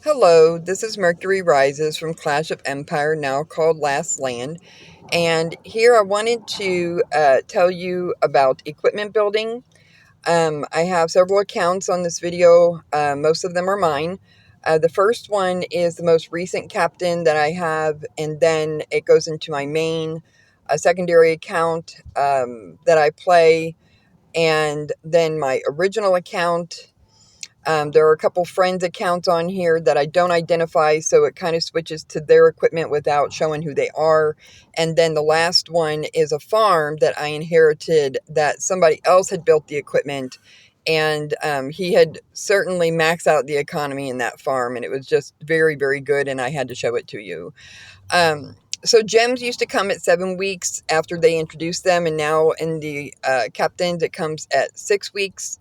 Hello, this is Mercury Rises from Clash of Empire, now called Last Land. And here I wanted to tell you about equipment building. I have several accounts on this video. Most of them are mine. The first one is the most recent captain that I have, and then it goes into my main secondary account that I play, and then my original account. There are a couple friends' accounts on here that I don't identify, so it kind of switches to their equipment without showing who they are. And then the last one is a farm that I inherited that somebody else had built the equipment, and he had certainly maxed out the economy in that farm, and it was just very, very good, and I had to show it to you. So gems used to come at 7 weeks after they introduced them, and now in the captains it comes at 6 weeks,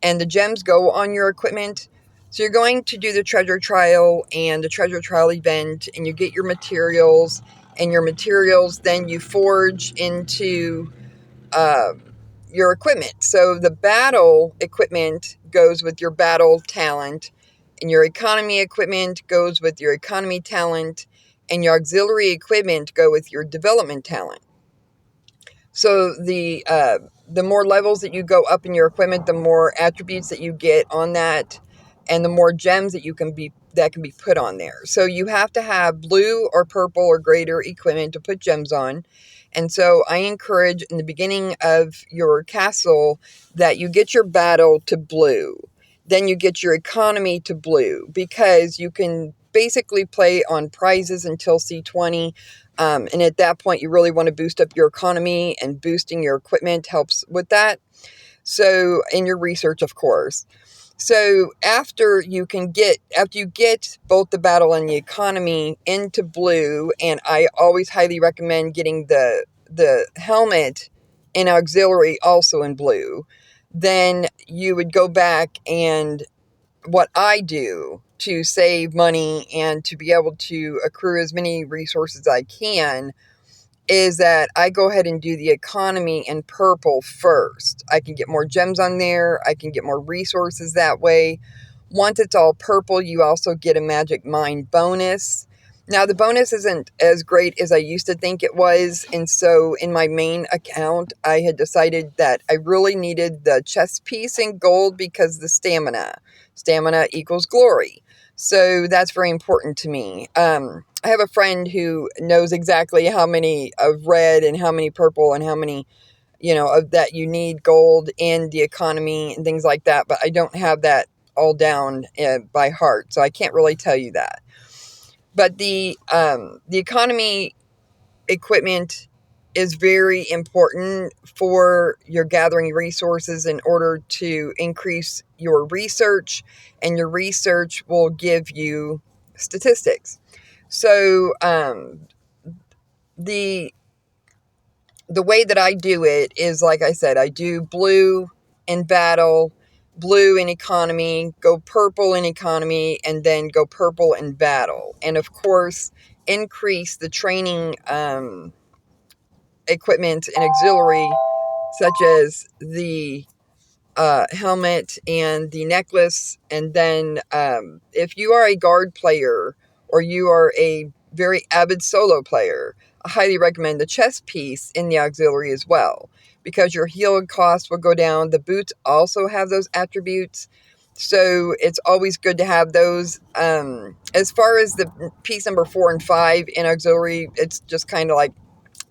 and the gems go on your equipment. So you're going to do the treasure trial and the treasure trial event, and you get your materials, and your materials then you forge into uh, your equipment. So the battle equipment goes with your battle talent, and your economy equipment goes with your economy talent, and your auxiliary equipment go with your development talent. So the more levels that you go up in your equipment, the more attributes that you get on that, and the more gems that can be put on there. So you have to have blue or purple or greater equipment to put gems on. And so I encourage in the beginning of your castle that you get your battle to blue. Then you get your economy to blue, because you can basically play on prizes until C20. And at that point, you really want to boost up your economy, and boosting your equipment helps with that. So, in your research, of course. So after you get both the battle and the economy into blue, and I always highly recommend getting the helmet and auxiliary also in blue, then you would go back, and what I do to save money and to be able to accrue as many resources as I can is that I go ahead and do the economy in purple first. I can get more gems on there. I can get more resources that way. Once it's all purple, you also get a magic mine bonus. Now, the bonus isn't as great as I used to think it was. And so in my main account, I had decided that I really needed the chess piece in gold because the stamina equals glory. So that's very important to me. I have a friend who knows exactly how many of red and how many purple and how many, of that you need gold in the economy and things like that. But I don't have that all down by heart, so I can't really tell you that. But the economy equipment is very important for your gathering resources in order to increase your research, and your research will give you statistics. So the the way that I do it is, like I said, I do blue in battle, blue in economy, go purple in economy, and then go purple in battle. And of course, increase the training equipment and auxiliary, such as the helmet and the necklace. And then if you are a guard player or you are a very avid solo player, I highly recommend the chess piece in the auxiliary as well, because your heal cost will go down. The boots also have those attributes, so it's always good to have those. As far as the piece number 4 and 5 in auxiliary, it's just kind of like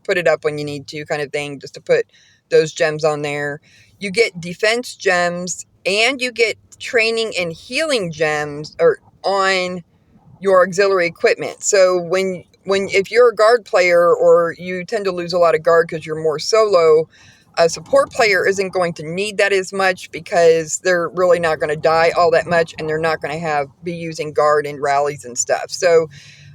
put it up when you need to kind of thing, just to put those gems on there. You get defense gems, and you get training and healing gems or on your auxiliary equipment. So when if you're a guard player, or you tend to lose a lot of guard because you're more solo, a support player isn't going to need that as much, because they're really not going to die all that much, and they're not going to be using guard in rallies and stuff. So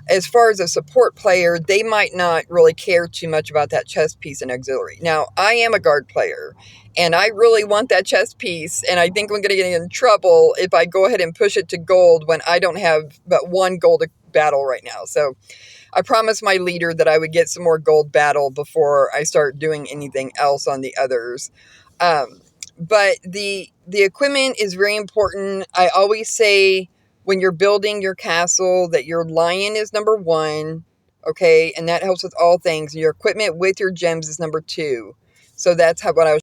as far as a support player, they might not really care too much about that chess piece and auxiliary. Now, I am a guard player, and I really want that chess piece, and I think I'm going to get in trouble if I go ahead and push it to gold when I don't have but one gold battle right now. So I promised my leader that I would get some more gold battle before I start doing anything else on the others. But the equipment is very important. I always say when you're building your castle that your lion is number 1, okay? And that helps with all things. Your equipment with your gems is number 2. So that's what I was